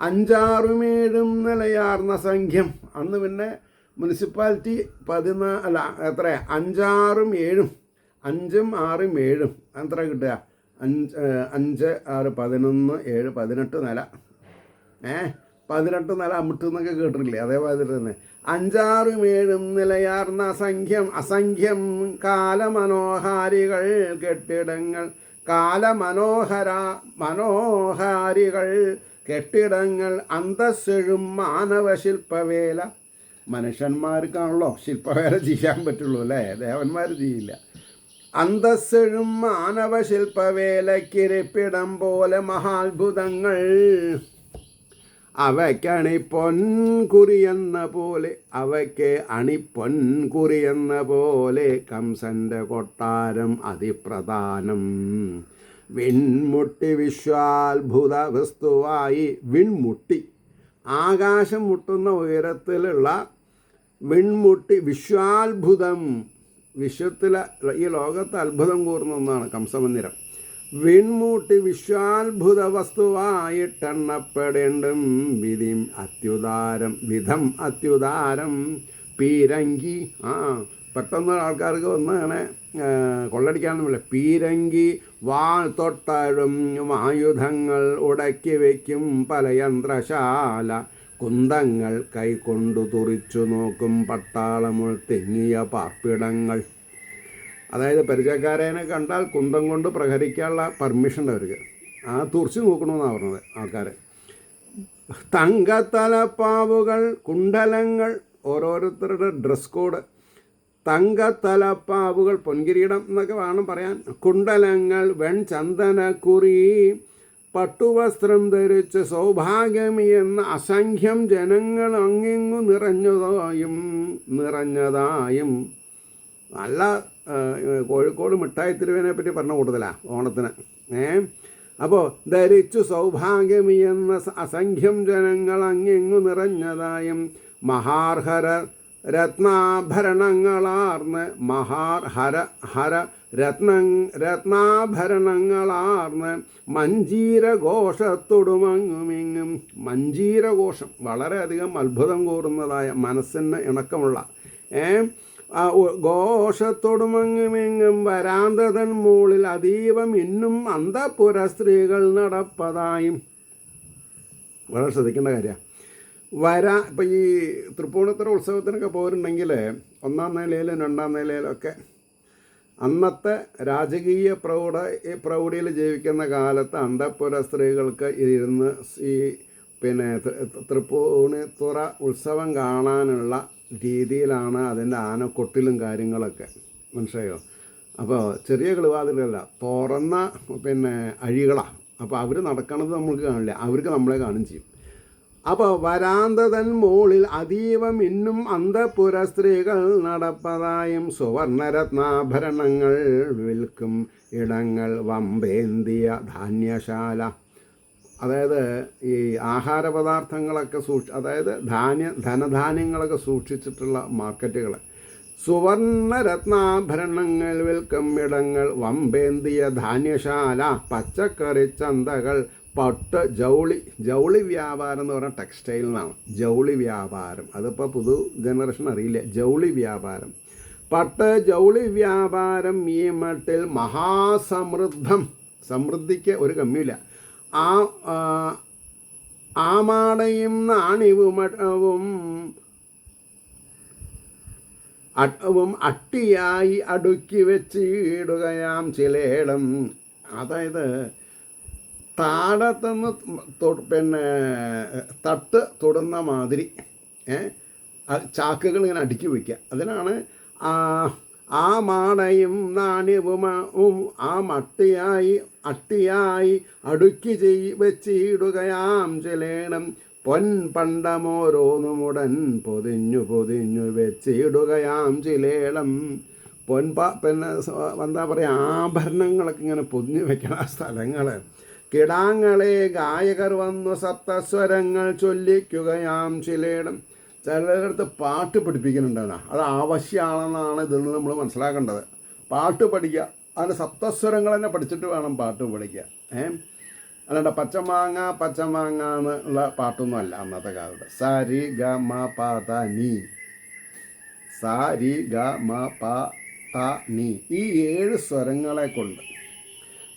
5-6-7 നിലയാർന്ന സംഖ്യം. അന്ന് പിന്നെ മുനിസിപ്പാലിറ്റി 5, 6, 7 എത്ര കിട്ടുക? 5, 6, 11, 7, 18 നില. 18 നില അമിട്ട് എന്നൊക്കെ കേട്ടിട്ടില്ലേ? അതേമാതിരി തന്നെ 5-6-7 നിലയാർന്ന അസംഖ്യം കാലമനോഹാരികൾ കെട്ടിടങ്ങൾ, മനോഹാരികൾ കെട്ടിടങ്ങൾ, അന്തസ്സെഴും മാനവശില്പവേല. മനുഷ്യന്മാർക്കാണല്ലോ ശില്പവേല ചെയ്യാൻ പറ്റുള്ളൂ അല്ലേ, ദേവന്മാർ ചെയ്യില്ല. അന്തസ്സെഴും മാനവശില്പവേലക്കിരിപ്പിടം പോലെ മഹാത്ഭുതങ്ങൾ. അവയ്ക്ക് അണിപ്പൊൻകുറിയെന്ന പോലെ കംസന്റെ കൊട്ടാരം അതിപ്രധാനം. വിൺമുട്ടി വിശ്വാത്ഭുത വസ്തുവായി. വിൺമുട്ടി, ആകാശം മുട്ടുന്ന ഉയരത്തിലുള്ള വിൺമുട്ടി. വിശ്വാത്ഭുതം, വിശ്വത്തിലെ ഈ ലോകത്ത് അത്ഭുതം കൂർന്ന ഒന്നാണ് കംസമന്ദിരം. വിൺമൂട്ടി വിശ്വാത്ഭുത വസ്തുവായിട്ടെണ്ണപ്പെടേണ്ടും വിധം അത്യുദാരം. പീരങ്കി, പെട്ടെന്ന് ആൾക്കാർക്ക് വന്ന് അങ്ങനെ കൊള്ളടിക്കാനൊന്നുമില്ല. പീരങ്കി വാൾ തൊട്ടഴും ആയുധങ്ങൾ ഉടക്കി വയ്ക്കും പല യന്ത്രശാല. കുന്തങ്ങൾ കൈകൊണ്ടു തുറിച്ചു നോക്കും പട്ടാളമുൾ തെങ്ങിയ പാർപ്പിടങ്ങൾ. അതായത് പരിചയക്കാരനെ കണ്ടാൽ കുന്തം കൊണ്ട് പ്രഹരിക്കാനുള്ള പെർമിഷൻ ഉണ്ട് അവർക്ക്. തുറച്ച് നോക്കണമെന്നാണ് പറഞ്ഞത് ആൾക്കാർ. തങ്കത്തലപ്പാവുകൾ, കുണ്ടലങ്ങൾ, ഓരോരുത്തരുടെ ഡ്രസ് കോഡ്. തങ്കത്തലപ്പാവുകൾ, പൊൻകിരീടം എന്നൊക്കെ വേണം പറയാൻ. കുണ്ടലങ്ങൾ, വെൺചന്ദനക്കുറി, പട്ടുവസ്ത്രം ധരിച്ച് സൗഭാഗ്യമി എന്ന അസംഖ്യം ജനങ്ങൾ അങ്ങിങ്ങു നിറഞ്ഞതായും. നല്ല കോഴിക്കോട് മിഠായി തെരുവിനെ പറ്റി പറഞ്ഞ കൂടുതലാണ് ഓണത്തിന്. അപ്പോൾ ധരിച്ചു സൗഭാഗ്യമി എന്ന അസംഖ്യം ജനങ്ങൾ അങ്ങിങ്ങു നിറഞ്ഞതായും മഹാർഹര രത്നാഭരണങ്ങളാർന്ന് രത്നാഭരണങ്ങളാർന്ന് മഞ്ജീരഘോഷത്തൊടുമങ്ങുമിങ്ങും. മഞ്ജീരഘോഷം വളരെയധികം അത്ഭുതം കൂറുന്നതായ, മനസ്സിന് ഇണക്കമുള്ള ഘോഷത്തൊടുമങ്ങുമിങ്ങും വരാന്തതൻ മുകളിൽ അതീവം ഇന്നും അന്തഃപുര സ്ത്രീകൾ നടപ്പതായും. വളരെ ശ്രദ്ധിക്കേണ്ട കാര്യമാണ്. ഇപ്പം ഈ തൃപ്പൂണിത്തുറ ഉത്സവത്തിനൊക്കെ പോയിട്ടുണ്ടെങ്കിൽ 1ാം നിലയിലും 2ാം നിലയിലൊക്കെ അന്നത്തെ രാജകീയ പ്രൗഢിയിൽ ജീവിക്കുന്ന കാലത്ത് അന്തഃപുര സ്ത്രീകൾക്ക് ഇരുന്ന് ഈ തൃപ്പൂണിത്തുറ ഉത്സവം കാണാനുള്ള രീതിയിലാണ് അതിൻ്റെ ആനക്കൊട്ടിലും കാര്യങ്ങളൊക്കെ. മനസ്സിലായോ? അപ്പോൾ ചെറിയ കിളിവാതിലല്ല, തുറന്ന അഴികളാണ്. അപ്പോൾ അവർ നടക്കണത് നമുക്ക് കാണില്ല, അവർക്ക് നമ്മളെ കാണും ചെയ്യും. അപ്പോൾ വരാന്തതൻ മോളിൽ അതീവം ഇന്നും അന്തഃപുര സ്ത്രീകൾ നടപ്പതായും സുവർണരത്നാഭരണങ്ങൾ വിൽക്കും ഇടങ്ങൾ വമ്പേന്തിയ ധാന്യശാല. അതായത് ഈ ആഹാര പദാർത്ഥങ്ങളൊക്കെ അതായത് ധനധാന്യങ്ങളൊക്കെ സൂക്ഷിച്ചിട്ടുള്ള മാർക്കറ്റുകൾ, സുവർണരത്നാഭരണങ്ങൾ വിൽക്കും ഇടങ്ങൾ വമ്പേന്തിയ ധാന്യശാല, പച്ചക്കറി ചന്തകൾ, പട്ട് ജൗളി വ്യാപാരം എന്ന് പറഞ്ഞാൽ ടെക്സ്റ്റൈൽ എന്നാണ്. ജൗളി വ്യാപാരം അതിപ്പോൾ പുതു ജനറേഷൻ അറിയില്ല. ജൗളി വ്യാപാരം, പട്ട് ജൗളി വ്യാപാരം ഈ മട്ടിൽ സമൃദ്ധിക്ക് ഒരു കമ്മിയില്ല. ആമാടയും നാണിവും അട്ടിയായി അടുക്കി വെച്ചിടുകയാം ചിലേടം. അതായത് താടത്തുനിന്ന് പിന്നെ തട്ട് തൊടുന്ന മാതിരി ചാക്കുകൾ ഇങ്ങനെ അടുക്കി വയ്ക്കുക. അതിനാണ് ആ മാടയും നാണ്യവും അട്ടിയായി അടുക്കി വെച്ചിടുകയാം ചിലേണം. പൊൻപണ്ടമോരോന്നുമുടൻ പൊതിഞ്ഞു വെച്ചിടുകയാം ചിലേളം. പിന്നെ എന്താ പറയുക, ആഭരണങ്ങളൊക്കെ ഇങ്ങനെ പൊതിഞ്ഞു വെക്കണ സ്ഥലങ്ങൾ. കിടാങ്ങളെ ഗായകർ വന്നു സപ്തസ്വരങ്ങൾ ചൊല്ലിക്കുകയാം ചിലേടം. ചിലയിടത്ത് പാട്ട് പഠിപ്പിക്കുന്നുണ്ടാണ്. അത് ആവശ്യമാണെന്നാണ് ഇതിൽ നിന്ന് നമ്മൾ മനസ്സിലാക്കേണ്ടത്. പാട്ട് പഠിക്കുക, അതിന് സപ്തസ്വരങ്ങൾ തന്നെ പഠിച്ചിട്ട് വേണം പാട്ട് പഠിക്കുക. അല്ലാണ്ട് പച്ചമാങ്ങ എന്നുള്ള പാട്ടൊന്നും അല്ല അന്നത്തെ കാലത്ത്. സാരി ഗ മ പ ത നീ, സാരി ഗ മ പ ത നീ, ഈ 7 സ്വരങ്ങളെ കൊണ്ട്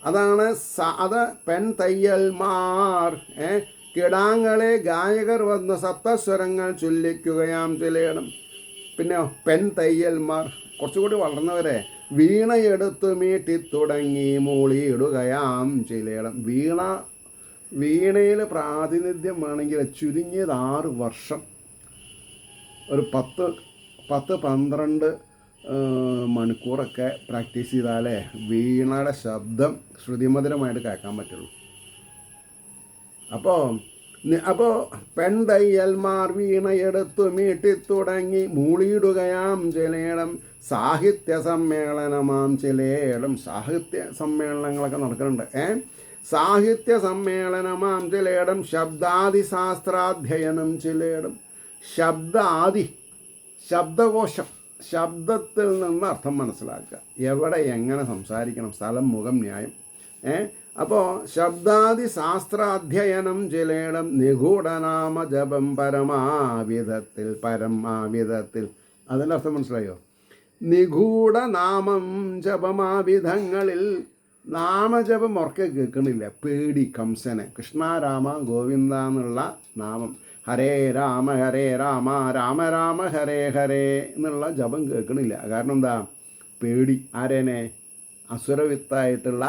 അതാണ് അത് പെൺ തയ്യൽമാർ കിടാങ്ങളെ ഗായകർ വന്ന് സപ്തസ്വരങ്ങൾ ചൊല്ലിക്കുകയാം ചിലേണം. പിന്നെ പെൺ തയ്യൽമാർ കുറച്ചുകൂടി വളർന്നവരെ വീണയെടുത്ത് മീട്ടിത്തുടങ്ങി മൂളിയിടുകയാം ചിലേളം. വീണയിൽ പ്രാതിനിധ്യം വേണമെങ്കിൽ ചുരുങ്ങിയത് 6 വർഷം, ഒരു 10-12 മണിക്കൂറൊക്കെ പ്രാക്ടീസ് ചെയ്താലേ വീണയുടെ ശബ്ദം ശ്രുതിമധുരമായിട്ട് കേൾക്കാൻ പറ്റുള്ളൂ. അപ്പോൾ പെൺതയ്യൽമാർ വീണയെടുത്തു മീട്ടിത്തുടങ്ങി മൂളിയിടുകയാം ചിലേടം. സാഹിത്യ സമ്മേളനമാം ചിലേടം. സാഹിത്യ സമ്മേളനങ്ങളൊക്കെ നടക്കുന്നുണ്ട്. സാഹിത്യ സമ്മേളനമാം ചിലേടം. ശബ്ദാദി ശാസ്ത്രാധ്യയനം ചിലേടം. ശബ്ദകോശം, ശബ്ദത്തിൽ നിന്ന് അർത്ഥം മനസ്സിലാക്കുക, എവിടെ എങ്ങനെ സംസാരിക്കണം, സ്ഥലം മുഖം ന്യായം. അപ്പോൾ ശബ്ദാദി ശാസ്ത്രാധ്യയനം ചിലേടം. നിഗൂഢനാമ ജപം പരമാവിധത്തിൽ. അതിൻ്റെ അർത്ഥം മനസ്സിലായോ? നിഗൂഢനാമം ജപമാവിധങ്ങളിൽ. നാമജപം ഉറക്കെ കേൾക്കണില്ല, പേടി കംസന്. കൃഷ്ണ രാമ ഗോവിന്ദ എന്നുള്ള നാമം, ഹരേ രാമ രാമ രാമ ഹരേ ഹരേ എന്നുള്ള ജപം കേൾക്കണില്ല. കാരണം എന്താ? പേടി. ആരേനെ? അസുരവിത്തായിട്ടുള്ള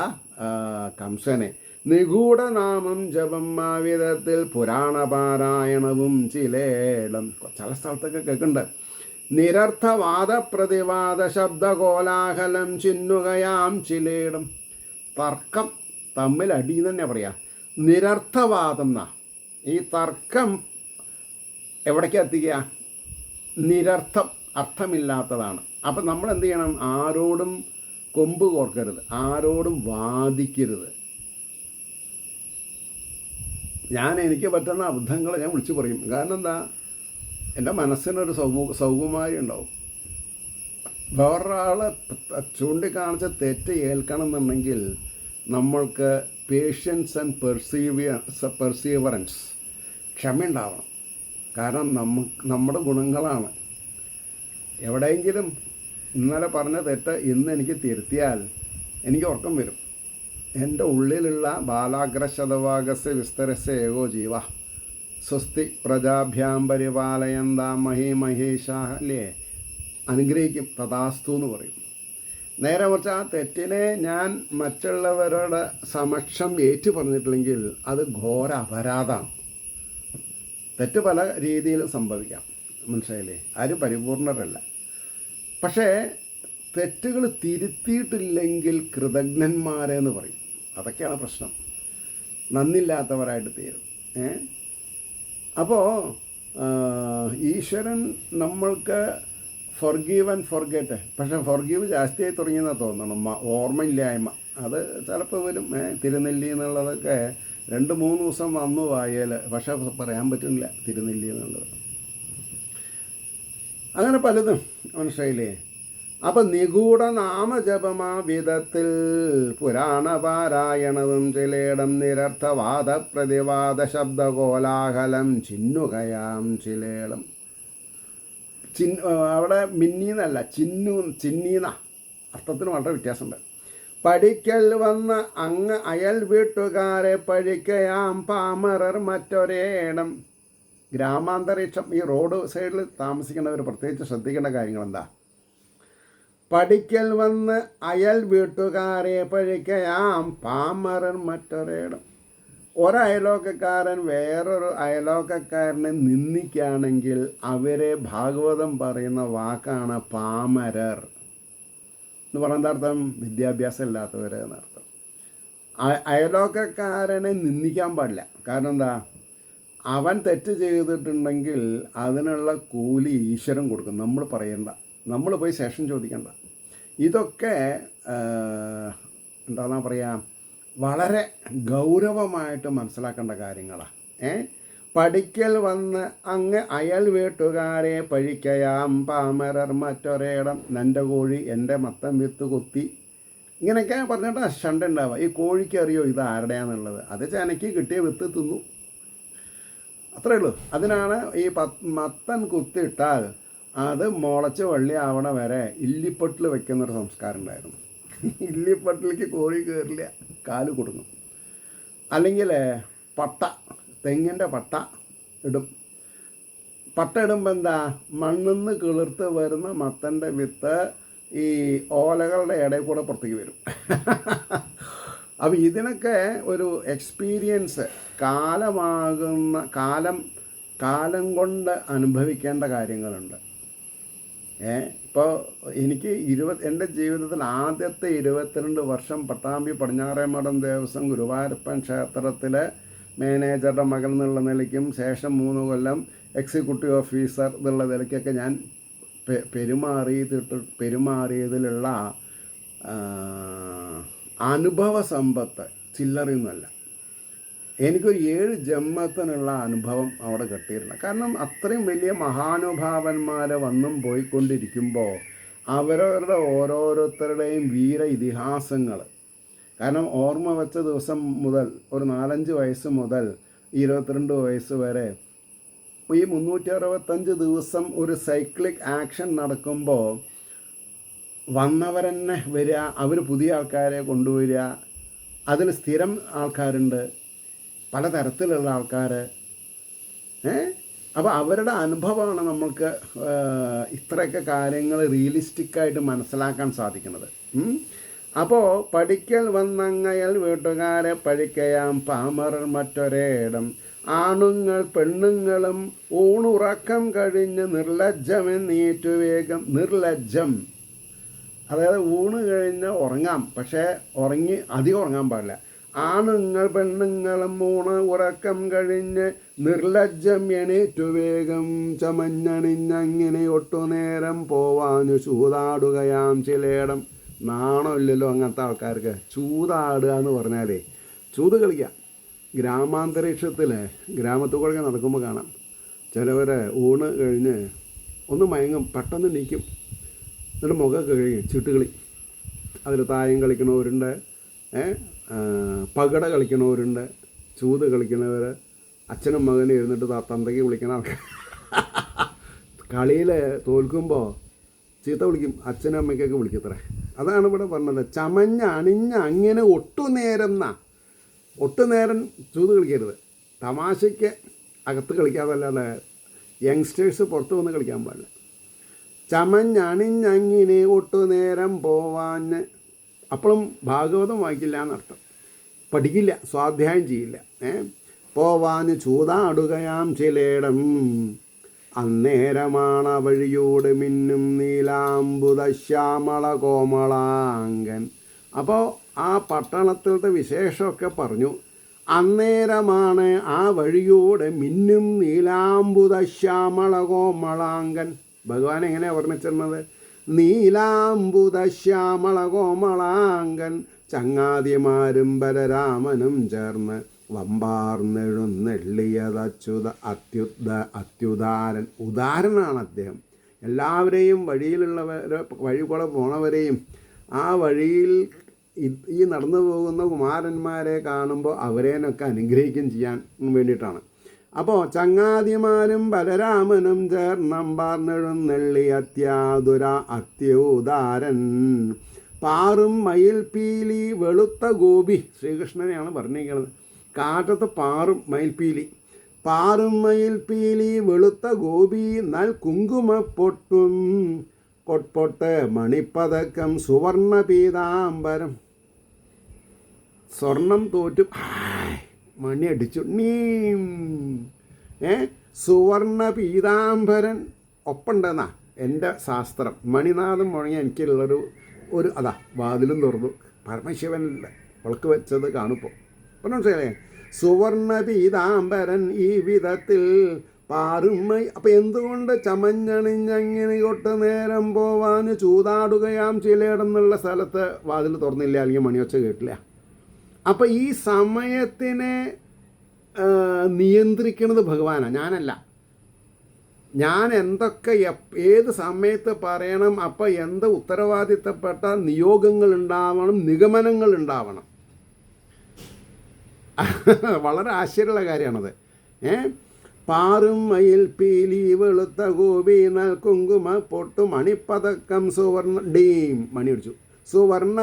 കംസനെ. നിഗൂഢനാമം ജപം ആവിധത്തിൽ. പുരാണപാരായണവും ചിലേടം. ചില സ്ഥലത്തൊക്കെ കേൾക്കുന്നുണ്ട്. നിരർത്ഥവാദ പ്രതിവാദ ശബ്ദകോലാഹലം ചിന്നുകയാം ചിലേടം. തർക്കം, തമ്മിൽ അടി തന്നെ പറയാം. നിരർത്ഥവാദം എന്നാ. ഈ തർക്കം എവിടേക്ക് എത്തിക്കുക? നിരർത്ഥം, അർത്ഥമില്ലാത്തതാണ്. അപ്പം നമ്മൾ എന്ത് ചെയ്യണം? ആരോടും കൊമ്പ് കോർക്കരുത്, ആരോടും വാദിക്കരുത്. എനിക്ക് പറ്റുന്ന അബദ്ധങ്ങൾ ഞാൻ വിളിച്ചു പറയും. കാരണം എന്താ? എൻ്റെ മനസ്സിനൊരു സൗകുമാരി ഉണ്ടാവും. വേറൊരാളെ ചൂണ്ടിക്കാണിച്ച തെറ്റ് ഏൽക്കണം എന്നുണ്ടെങ്കിൽ നമ്മൾക്ക് പേഷ്യൻസ് ആൻഡ് പെർസീവറൻസ്, ക്ഷമയുണ്ടാവണം. കാരണം നമ്മുടെ ഗുണങ്ങളാണ്. എവിടെയെങ്കിലും ഇന്നലെ പറഞ്ഞ തെറ്റ് ഇന്ന് എനിക്ക് തിരുത്തിയാൽ എനിക്ക് ഉറക്കം വരും. എൻ്റെ ഉള്ളിലുള്ള ബാലാഗ്രശതവാഗസ്യ വിസ്തരസ്യ ഏകോ ജീവ സ്വസ്തി പ്രജാഭ്യാം പരിപാലയന്താം മഹീമഹേഷാഹ അല്ലേ, അനുഗ്രഹിക്കും. തഥാസ്തു എന്ന് പറയും. നേരെ മറിച്ച് ആ തെറ്റിനെ ഞാൻ മറ്റുള്ളവരുടെ സമക്ഷം ഏറ്റു പറഞ്ഞിട്ടില്ലെങ്കിൽ അത് ഘോര അപരാധമാണ്. തെറ്റ് പല രീതിയിലും സംഭവിക്കാം, മനസ്സിലായില്ലേ? ആരും പരിപൂർണരല്ല. പക്ഷേ തെറ്റുകൾ തിരുത്തിയിട്ടില്ലെങ്കിൽ കൃതജ്ഞന്മാരെന്ന് പറയും. അതൊക്കെയാണ് പ്രശ്നം. നന്ദില്ലാത്തവരായിട്ട് തീരും. അപ്പോൾ ഈശ്വരൻ നമ്മൾക്ക് ഫൊർഗീവ് ആൻഡ് ഫൊർഗെറ്റ്, പക്ഷേ ഫൊർഗീവ് ജാസ്തിയായി തുടങ്ങിയെന്നാണ് തോന്നണം. ഓർമ്മയില്ലായ്മ അത് ചിലപ്പോൾ വരും. തിരുനെല്ലി എന്നുള്ളതൊക്കെ 2-3 ദിവസം വന്നു വായൽ, പക്ഷേ പറയാൻ പറ്റുന്നില്ല തിരുനെല്ലി എന്നുള്ളത്. അങ്ങനെ പലതും മനസ്സിലായില്ലേ. അപ്പം നിഗൂഢ നാമജപമാ വിധത്തിൽ പുരാണപാരായണവും ചിലേടം നിരർത്ഥവാദ പ്രതിവാദ ശബ്ദകോലാഹലം ചിന്നുകയാം ചിലേടം. അവിടെ മിന്നീന്നല്ല, ചിന്നീന്ന അർത്ഥത്തിന് വളരെ വ്യത്യാസമുണ്ട്. പഠിക്കൽ വന്ന് അങ്ങ് അയൽ വീട്ടുകാരെ പഴിക്കയാം പാമരർ മറ്റൊരേടം. ഗ്രാമാന്തരീക്ഷം, ഈ റോഡ് സൈഡിൽ താമസിക്കുന്നവർ പ്രത്യേകിച്ച് ശ്രദ്ധിക്കേണ്ട കാര്യങ്ങൾ എന്താ? പഠിക്കൽ വന്ന് അയൽ വീട്ടുകാരെ പഴിക്കയാം പാമരർ മറ്റൊരേടം. ഒരയലോക്കക്കാരൻ വേറൊരു അയലോക്കക്കാരനെ നിന്ദിക്കുകയാണെങ്കിൽ അവരെ ഭാഗവതം പറയുന്ന വാക്കാണ് പാമരർ എന്ന് പറയുന്ന അർത്ഥം വിദ്യാഭ്യാസം ഇല്ലാത്തവർ എന്നർത്ഥം. അയലോക്കക്കാരനെ നിന്ദിക്കാൻ പാടില്ല. കാരണം എന്താ? അവൻ തെറ്റ് ചെയ്തിട്ടുണ്ടെങ്കിൽ അതിനുള്ള കൂലി ഈശ്വരൻ കൊടുക്കും. നമ്മൾ പറയണ്ട, നമ്മൾ പോയി ശേഷം ചോദിക്കണ്ട. ഇതൊക്കെ എന്താണെന്നാ പറയുക, വളരെ ഗൗരവമായിട്ട് മനസ്സിലാക്കേണ്ട കാര്യങ്ങളാണ്. പഠിക്കൽ വന്ന് അങ്ങ് അയൽ വീട്ടുകാരെ പഴിക്കയാം പാമരർ മറ്റൊരേടം. എൻ്റെ കോഴി എൻ്റെ മത്തൻ വിത്ത് കൊത്തി, ഇങ്ങനെയൊക്കെ പറഞ്ഞിട്ട് ശണ്ട ഉണ്ടാവുക. ഈ കോഴിക്ക് അറിയോ ഇത് ആരുടെയാണെന്നുള്ളത്? അത് ചെനയ്ക്ക് കിട്ടിയ വിത്ത് തിന്നു, അത്രേ ഉള്ളൂ. അതിനാണ് ഈ മത്തൻ കുത്തിയിട്ടാൽ അത് മുളച്ച് വള്ളി ആവണ വരെ ഇല്ലിപ്പട്ടിൽ വെക്കുന്നൊരു സംസ്കാരം ഉണ്ടായിരുന്നു. ഇല്ലിപ്പട്ടിലേക്ക് കോഴി കയറില്ല, കാല് കൊടുക്കും. അല്ലെങ്കിൽ പട്ട, തെങ്ങിൻ്റെ പട്ട ഇടും. പട്ട ഇടുമ്പോൾ എന്താ, മണ്ണിന്ന് കിളിർത്ത് വരുന്ന മത്തൻ്റെ വിത്ത് ഈ ഓലകളുടെ ഇടയിൽ കൂടെ പുറത്തേക്ക് വരും. അപ്പോൾ ഇതിനൊക്കെ ഒരു എക്സ്പീരിയൻസ് കാലം കൊണ്ട് അനുഭവിക്കേണ്ട കാര്യങ്ങളുണ്ട്. ഇപ്പോൾ എനിക്ക് എൻ്റെ ജീവിതത്തിൽ ആദ്യത്തെ 22 വർഷം പട്ടാമ്പി പടിഞ്ഞാറേമഠം ദേവസ്വം ഗുരുവായൂരപ്പൻ ക്ഷേത്രത്തിലെ മാനേജറുടെ മകൻ എന്നുള്ള നിലയ്ക്കും ശേഷം 3 കൊല്ലം എക്സിക്യൂട്ടീവ് ഓഫീസർ എന്നുള്ള നിലയ്ക്കൊക്കെ ഞാൻ പെരുമാറിയതിലുള്ള അനുഭവ സമ്പത്ത് ചില്ലറയൊന്നുമല്ല. എനിക്കൊരു 7 ജന്മത്തിനുള്ള അനുഭവം അവിടെ കിട്ടിയിട്ടില്ല. കാരണം അത്രയും വലിയ മഹാനുഭാവന്മാർ വന്നും പോയിക്കൊണ്ടിരിക്കുമ്പോൾ അവരവരുടെ ഓരോരുത്തരുടെയും വീര ഇതിഹാസങ്ങൾ, കാരണം ഓർമ്മ വെച്ച ദിവസം മുതൽ ഒരു 4-5 വയസ്സ് മുതൽ 22 വയസ്സ് വരെ ഈ 365 ദിവസം ഒരു സൈക്ലിക് ആക്ഷൻ നടക്കുമ്പോൾ വന്നവരെന്നെ വരിക, അവർ പുതിയ ആൾക്കാരെ കൊണ്ടുവരിക. അതിൽ സ്ഥിരം ആൾക്കാരുണ്ട്, പലതരത്തിലുള്ള ആൾക്കാർ. അപ്പോൾ അവരുടെ അനുഭവമാണ് നമ്മൾക്ക് ഇത്രയൊക്കെ കാര്യങ്ങൾ റിയലിസ്റ്റിക്കായിട്ട് മനസ്സിലാക്കാൻ സാധിക്കുന്നത്. അപ്പോൾ പഠിക്കൽ വന്നങ്ങയൽ വീട്ടുകാരെ പഴിക്കയാം പാമരർ മറ്റൊരേടം. ആണുങ്ങൾ പെണ്ണുങ്ങളും ഊണുറക്കം കഴിഞ്ഞ് നിർലജ്ജമെന്നേറ്റുവേഗം. നിർലജ്ജം അതായത് ഊണ് കഴിഞ്ഞ് ഉറങ്ങാം, പക്ഷേ അധികം ഉറങ്ങാൻ പാടില്ല. ആണുങ്ങൾ പെണ്ണുങ്ങളും ഉറക്കം കഴിഞ്ഞ് നിർലജ്ജം എണീറ്റുവേഗം ചമഞ്ഞണിഞ്ഞങ്ങനെ ഒട്ടുനേരം പോവാഞ്ഞു ചൂതാടുകയാം ചിലേടം. നാണമില്ലല്ലോ അങ്ങനത്തെ ആൾക്കാർക്ക്. ചൂതാടുക എന്ന് പറഞ്ഞാലേ ചൂത് കളിക്കുക. ഗ്രാമാന്തരീക്ഷത്തിൽ ഗ്രാമത്തിൽ കൂടെ നടക്കുമ്പോൾ കാണാം ചിലവർ ഊണ് കഴിഞ്ഞ് ഒന്ന് മയങ്ങും, പെട്ടെന്ന് നീക്കും, എന്നിട്ട് മുഖം കഴുകി ചീട്ടുകളി. അതിൽ തായം കളിക്കണവരുണ്ട്, പകട കളിക്കണവരുണ്ട്, ചൂത് കളിക്കുന്നവർ, അച്ഛനും മകനും ഇരുന്നിട്ട് തന്തയ്ക്ക് വിളിക്കണ ആൾക്കാർ. കളിയിൽ തോൽക്കുമ്പോൾ ചീത്ത വിളിക്കും, അച്ഛനും അമ്മയ്ക്കൊക്കെ വിളിക്കത്രേ. അതാണ് ഇവിടെ പറഞ്ഞത്. ചമഞ്ഞണിഞ്ഞ അങ്ങനെ ഒട്ടുനേരം ചൂത് കളിക്കരുത്. തമാശയ്ക്ക് അകത്ത് കളിക്കാതല്ലാതെ യങ്സ്റ്റേഴ്സ് പുറത്ത് വന്ന് കളിക്കാൻ പാടില്ല. ചമഞ്ഞണിഞ്ഞങ്ങനെ ഒട്ടുനേരം പോവാഞ്ഞ്. അപ്പോഴും ഭാഗവതം വായിക്കില്ല എന്നർത്ഥം, പഠിക്കില്ല, സ്വാധ്യായം ചെയ്യില്ല. പോവാഞ്ഞ് ചൂതാടുകയാം ചിലേടം. അന്നേരമാണ് വഴിയോട് മിന്നും നീലാംബുദ ശ്യാമള കോമളാങ്കൻ. അപ്പോൾ ആ പട്ടണത്തിലത്തെ വിശേഷമൊക്കെ പറഞ്ഞു. അന്നേരമാണ് ആ വഴിയോടെ മിന്നും നീലാംബുത ശ്യാമളകോമളാങ്കൻ. ഭഗവാൻ എങ്ങനെയാണ് വർണ്ണിച്ചിരുന്നത്? നീലാംബുത ശ്യാമളകോമളാങ്കൻ ചങ്ങാതിമാരും ബലരാമനും ചേർന്ന് വമ്പാർന്നെഴുന്നെള്ളിയതച്യുത അത്യുദാരൻ. ഉദാരനാണ് അദ്ദേഹം. എല്ലാവരെയും വഴിയിലുള്ളവരെ, വഴി കൂടെ പോണവരെയും ആ വഴിയിൽ ഈ നടന്നു പോകുന്ന കുമാരന്മാരെ കാണുമ്പോൾ അവരേനൊക്കെ അനുഗ്രഹിക്കുകയും ചെയ്യാൻ വേണ്ടിയിട്ടാണ്. അപ്പോൾ ചങ്ങാതിമാരും ബലരാമനും ചേർന്നമ്പാർന്നെഴുന്നെള്ളി അത്യുദാരൻ പാറും മയിൽ പീലി വെളുത്ത ഗോപി. ശ്രീകൃഷ്ണനെയാണ് പറഞ്ഞിരിക്കുന്നത്. കാറ്റത്ത് പാറും മയിൽപീലി, പാറും മയിൽപീലി വെളുത്ത ഗോപി നൽ കുങ്കുമപ്പൊട്ടും കൊട്പൊട്ട് മണിപ്പതക്കം സുവർണ പീതാംബരം. സ്വർണം തോറ്റു മണി അടിച്ചു നീം സുവർണ പീതാംബരൻ ഒപ്പുണ്ടെന്നാ എൻ്റെ ശാസ്ത്രം. മണിനാഥം മുഴങ്ങി എനിക്കുള്ളൊരു അതാ വാതിലും തുറന്നു. പരമശിവനല്ല വിളക്ക് വെച്ചത് കാണുമ്പോൾ മനസ്സിലായേ? സുവർണ പീതാംബരൻ ഈ വിധത്തിൽ പാറുമൈ. അപ്പം എന്തുകൊണ്ട് ചമഞ്ഞണിഞ്ഞങ്ങനെ കൊട്ട് നേരം പോവാൻ ചൂതാടുകയാം ചിലയിടന്നുള്ള സ്ഥലത്ത് വാതിൽ തുറന്നില്ല, അല്ലെങ്കിൽ മണിയൊച്ച കേട്ടില്ല. അപ്പം ഈ സമയത്തിനെ നിയന്ത്രിക്കുന്നത് ഭഗവാനാണ്, ഞാനല്ല. ഞാൻ എന്തൊക്കെ ഏത് സമയത്ത് പറയണം, അപ്പം എന്ത് ഉത്തരവാദിത്തപ്പെട്ട നിയോഗങ്ങൾ ഉണ്ടാവണം, നിഗമനങ്ങൾ ഉണ്ടാവണം. വളരെ ആശ്ചര്യമുള്ള കാര്യമാണത്. പാറും മയിൽ പീലി വെളുത്ത ഗോപി നൽ കുങ്കുമ പൊട്ടു മണിപ്പതക്കം സുവർണ ഡീം മണി അടിച്ചു സുവർണ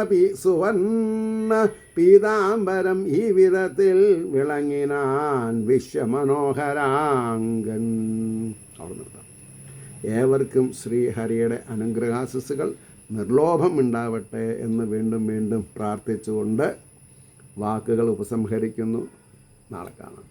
പീതാംബരം ഈ വിധത്തിൽ വിളങ്ങിനാൻ വിശ്വമനോഹരാംഗൻ. അവിടെ നിർത്താം. ഏവർക്കും ശ്രീഹരിയുടെ അനുഗ്രഹാശിസ്സുകൾ നിർലോഭം ഉണ്ടാവട്ടെ എന്ന് വീണ്ടും വീണ്ടും പ്രാർത്ഥിച്ചുകൊണ്ട് വാക്കുകൾ ഉപസംഹരിക്കുന്നു. നാളെ കാണാം.